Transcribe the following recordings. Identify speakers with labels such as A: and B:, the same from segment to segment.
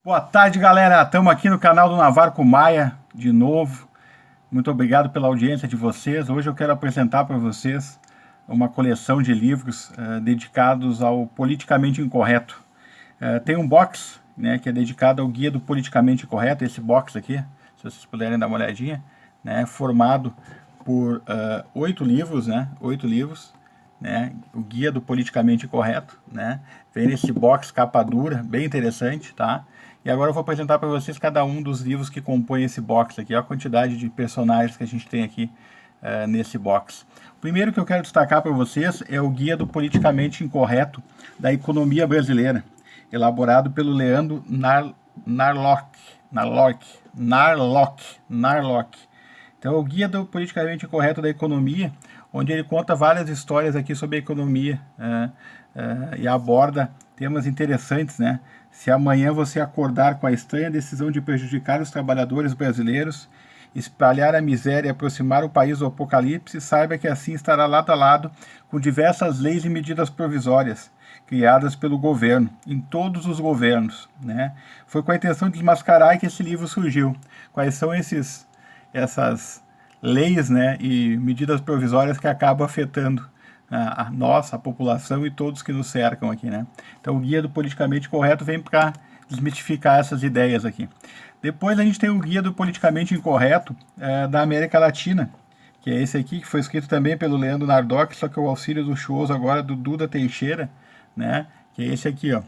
A: Boa tarde, galera. Estamos aqui no canal do Navarco Maia de novo. Muito obrigado pela audiência de vocês. Hoje eu quero apresentar para vocês uma coleção de livros dedicados ao politicamente incorreto. Tem um box, né, que é dedicado ao Guia do Politicamente Incorreto, esse box aqui, se vocês puderem dar uma olhadinha, né, formado por 8 livros, né, 8 livros. Né, o Guia do Politicamente Correto, né, vem nesse box capa dura, bem interessante, tá? E agora eu vou apresentar para vocês cada um dos livros que compõem esse box aqui, a quantidade de personagens que a gente tem aqui nesse box. O primeiro que eu quero destacar para vocês é o Guia do Politicamente Incorreto da Economia Brasileira, elaborado pelo Leandro Narlock. Então, é o Guia do Politicamente Incorreto da Economia, onde ele conta várias histórias aqui sobre a economia e aborda temas interessantes, né? Se amanhã você acordar com a estranha decisão de prejudicar os trabalhadores brasileiros, espalhar a miséria e aproximar o país do apocalipse, saiba que assim estará lado a lado com diversas leis e medidas provisórias criadas pelo governo, em todos os governos, né? Foi com a intenção de desmascarar que esse livro surgiu. Quais são essas leis, né, e medidas provisórias que acabam afetando a nossa, a população e todos que nos cercam aqui, né? Então o Guia do Politicamente Correto vem para desmistificar essas ideias aqui. Depois a gente tem o Guia do Politicamente Incorreto da América Latina, que é esse aqui, que foi escrito também pelo Leandro Nardoc, só que o auxílio luxuoso agora do Duda Teixeira, né? Que é esse aqui, ó.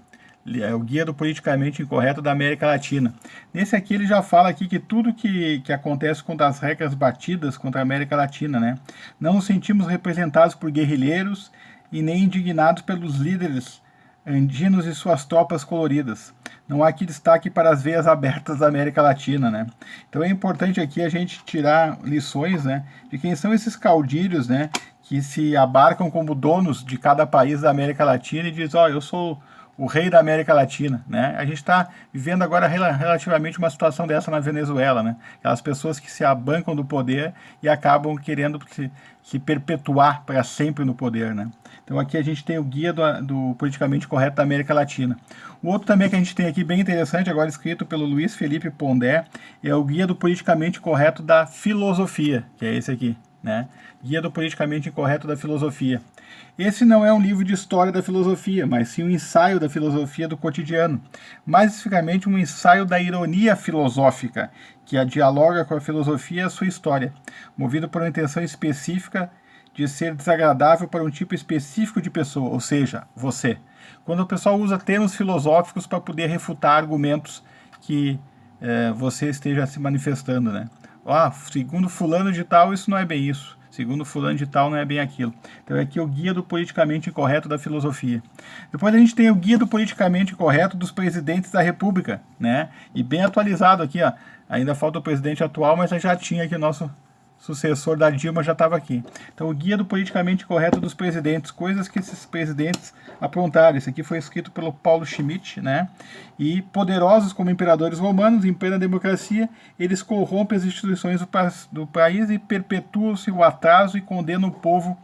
A: É o Guia do Politicamente Incorreto da América Latina. Nesse aqui ele já fala aqui que tudo que acontece contra as regras batidas contra a América Latina, né? Não nos sentimos representados por guerrilheiros e nem indignados pelos líderes andinos e suas tropas coloridas. Não há aqui destaque para as veias abertas da América Latina, né? Então é importante aqui a gente tirar lições, né, de quem são esses caudilhos, né, que se abarcam como donos de cada país da América Latina e diz, ó, eu sou o rei da América Latina, né? A gente está vivendo agora relativamente uma situação dessa na Venezuela, né? Aquelas pessoas que se abancam do poder e acabam querendo se perpetuar para sempre no poder, né? Então aqui a gente tem o Guia do Politicamente Correto da América Latina. O outro também que a gente tem aqui, bem interessante, agora escrito pelo Luiz Felipe Pondé, é o Guia do Politicamente Correto da Filosofia, que é esse aqui, né? Guia do Politicamente Incorreto da Filosofia. Esse não é um livro de história da filosofia, mas sim um ensaio da filosofia do cotidiano. Mais especificamente, um ensaio da ironia filosófica, que dialoga com a filosofia e a sua história, movido por uma intenção específica de ser desagradável para um tipo específico de pessoa, ou seja, você. Quando o pessoal usa termos filosóficos para poder refutar argumentos que você esteja se manifestando, né? Segundo fulano de tal, isso não é bem isso. Segundo fulano de tal, não é bem aquilo. Então, aqui é o Guia do Politicamente Incorreto da Filosofia. Depois a gente tem o Guia do Politicamente Incorreto dos Presidentes da República, né? E bem atualizado aqui, ó. Ainda falta o presidente atual, mas já tinha aqui o nosso sucessor da Dilma, já estava aqui. Então, o Guia do Politicamente Correto dos Presidentes, coisas que esses presidentes aprontaram. Esse aqui foi escrito pelo Paulo Schmidt, né? E poderosos como imperadores romanos, em plena democracia, eles corrompem as instituições do país e perpetuam-se o atraso e condenam o povo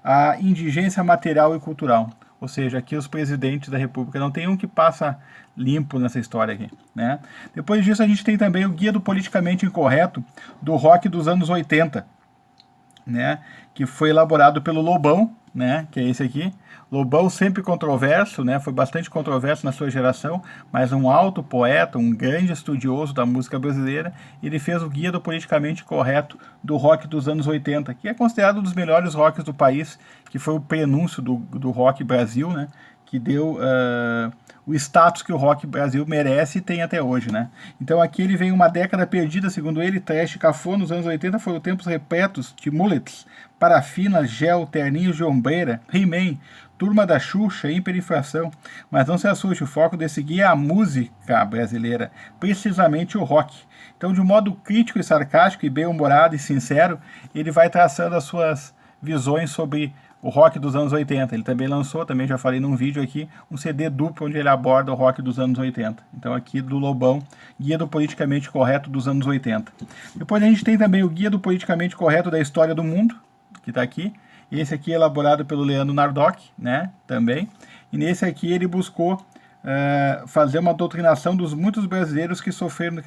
A: à indigência material e cultural. Ou seja, aqui os presidentes da República não tem um que passa limpo nessa história aqui, né? Depois disso a gente tem também o Guia do Politicamente Incorreto do rock dos anos 80, né? Que foi elaborado pelo Lobão, né? Que é esse aqui. Lobão sempre controverso, né? Foi bastante controverso na sua geração, mas um alto poeta, um grande estudioso da música brasileira. Ele fez o Guia do Politicamente Correto do rock dos anos 80, que é considerado um dos melhores rocks do país, que foi o prenúncio do rock Brasil, né? Que deu o status que o rock Brasil merece e tem até hoje, né? Então aqui ele vem uma década perdida, segundo ele, trash cafona nos anos 80 foram tempos repletos de mullets, parafina, gel, terninhos de ombreira, He-Man, turma da Xuxa, hiperinflação. Mas não se assuste, o foco desse guia é a música brasileira, precisamente o rock. Então, de um modo crítico e sarcástico e bem-humorado e sincero, ele vai traçando as suas visões sobre o rock dos anos 80. Ele também lançou, também já falei num vídeo aqui, um CD duplo onde ele aborda o rock dos anos 80. Então aqui do Lobão, Guia do Politicamente Correto dos anos 80. Depois a gente tem também o Guia do Politicamente Correto da História do Mundo, que está aqui. E esse aqui é elaborado pelo Leandro Nardoc, né, também. E nesse aqui ele buscou fazer uma doutrinação dos muitos brasileiros que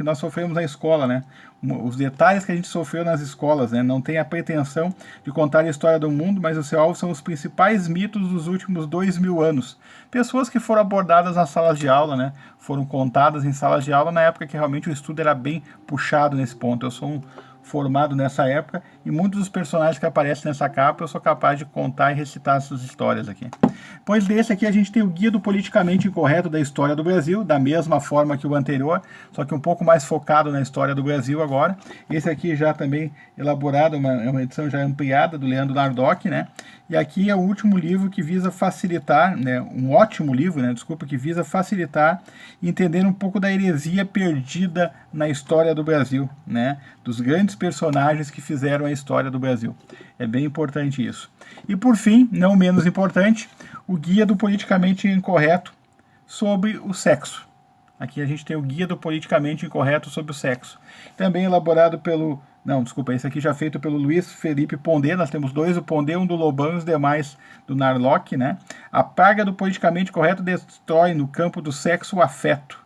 A: nós sofremos na escola, né? Os detalhes que a gente sofreu nas escolas, né? Não tem a pretensão de contar a história do mundo, mas o seu alvo são os principais mitos dos últimos 2000 anos. Pessoas que foram abordadas nas salas de aula, né? Foram contadas em salas de aula na época que realmente o estudo era bem puxado nesse ponto. Eu sou formado nessa época e muitos dos personagens que aparecem nessa capa eu sou capaz de contar e recitar essas histórias aqui. Depois desse aqui a gente tem o Guia do Politicamente Incorreto da História do Brasil, da mesma forma que o anterior, só que um pouco mais focado na história do Brasil agora. Esse aqui já também elaborado, uma edição já ampliada do Leandro Nardoc, né? E aqui é o último livro que visa facilitar, né, um ótimo livro, né, desculpa, que visa facilitar e entender um pouco da heresia perdida na história do Brasil, né, dos grandes personagens que fizeram a história do Brasil. É bem importante isso. E por fim, não menos importante, o Guia do Politicamente Incorreto sobre o sexo. Aqui a gente tem o Guia do Politicamente Incorreto sobre o sexo. Também elaborado pelo... Não, desculpa, esse aqui já feito pelo Luiz Felipe Pondé. Nós temos dois, o Pondé, um do Lobão e os demais do Narlock, né? A praga do politicamente correto destrói no campo do sexo o afeto.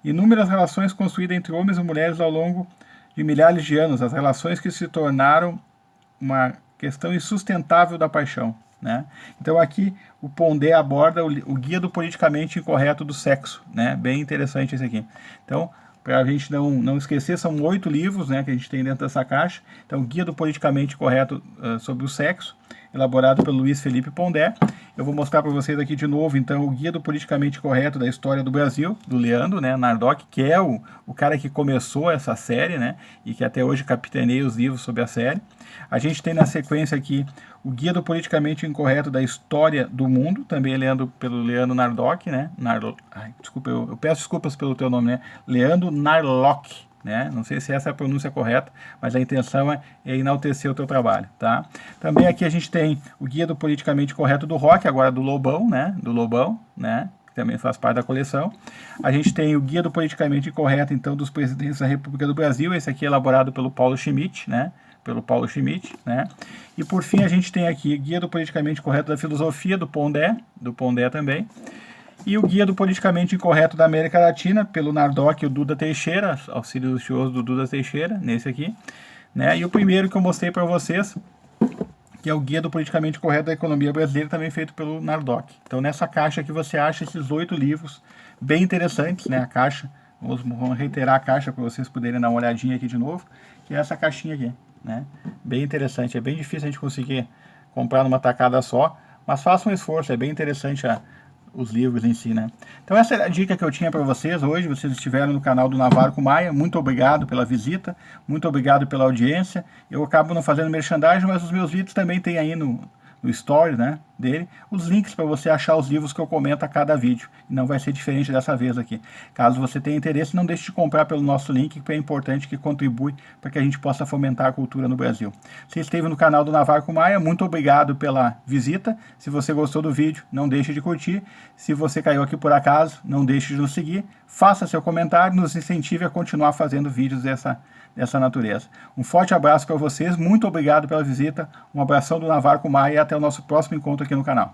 A: Inúmeras relações construídas entre homens e mulheres ao longo de milhares de anos. As relações que se tornaram uma questão insustentável da paixão, né? Então aqui o Pondé aborda o Guia do Politicamente Incorreto do Sexo, né? Bem interessante esse aqui. Então, para a gente não esquecer, são 8 livros, né, que a gente tem dentro dessa caixa. Então, Guia do Politicamente Correto sobre o Sexo, elaborado pelo Luiz Felipe Pondé. Eu vou mostrar para vocês aqui de novo, então, o Guia do Politicamente Correto da História do Brasil, do Leandro, né, Nardoc, que é o cara que começou essa série, né, e que até hoje capitaneia os livros sobre a série. A gente tem na sequência aqui o Guia do Politicamente Incorreto da História do Mundo, também lendo pelo Leandro Nardoc, né? Desculpa, eu peço desculpas pelo teu nome, né? Leandro Narlock, né? Não sei se essa é a pronúncia correta, mas a intenção é enaltecer o teu trabalho, tá? Também aqui a gente tem o Guia do Politicamente Correto do Rock, agora do Lobão, né? Do Lobão, né? Que também faz parte da coleção. A gente tem o Guia do Politicamente Incorreto, então, dos presidentes da República do Brasil, esse aqui é elaborado pelo Paulo Schmidt, né? Né? E por fim a gente tem aqui o Guia do Politicamente Correto da Filosofia do Pondé também, e o Guia do Politicamente Incorreto da América Latina, pelo Nardoc e o Duda Teixeira, auxílio luxuoso do Duda Teixeira, nesse aqui, né? E o primeiro que eu mostrei para vocês, que é o Guia do Politicamente Correto da Economia Brasileira, também feito pelo Nardoc. Então nessa caixa aqui você acha esses 8 livros, bem interessantes, né? A caixa, vamos reiterar a caixa para vocês poderem dar uma olhadinha aqui de novo, que é essa caixinha aqui, né? Bem interessante, é bem difícil a gente conseguir comprar numa tacada só, mas faça um esforço, é bem interessante os livros em si, né? Então essa é a dica que eu tinha para vocês hoje. Vocês estiveram no canal do Navarco Maia, muito obrigado pela visita, muito obrigado pela audiência. Eu acabo não fazendo merchandising, mas os meus vídeos também tem aí no story, né, dele, os links para você achar os livros que eu comento a cada vídeo. E não vai ser diferente dessa vez aqui. Caso você tenha interesse, não deixe de comprar pelo nosso link, que é importante, que contribui para que a gente possa fomentar a cultura no Brasil. Você esteve no canal do Navarco Maia, muito obrigado pela visita. Se você gostou do vídeo, não deixe de curtir. Se você caiu aqui por acaso, não deixe de nos seguir. Faça seu comentário, nos incentive a continuar fazendo vídeos dessa natureza. Um forte abraço para vocês, muito obrigado pela visita, um abração do Navarco Maia e até o nosso próximo encontro aqui no canal.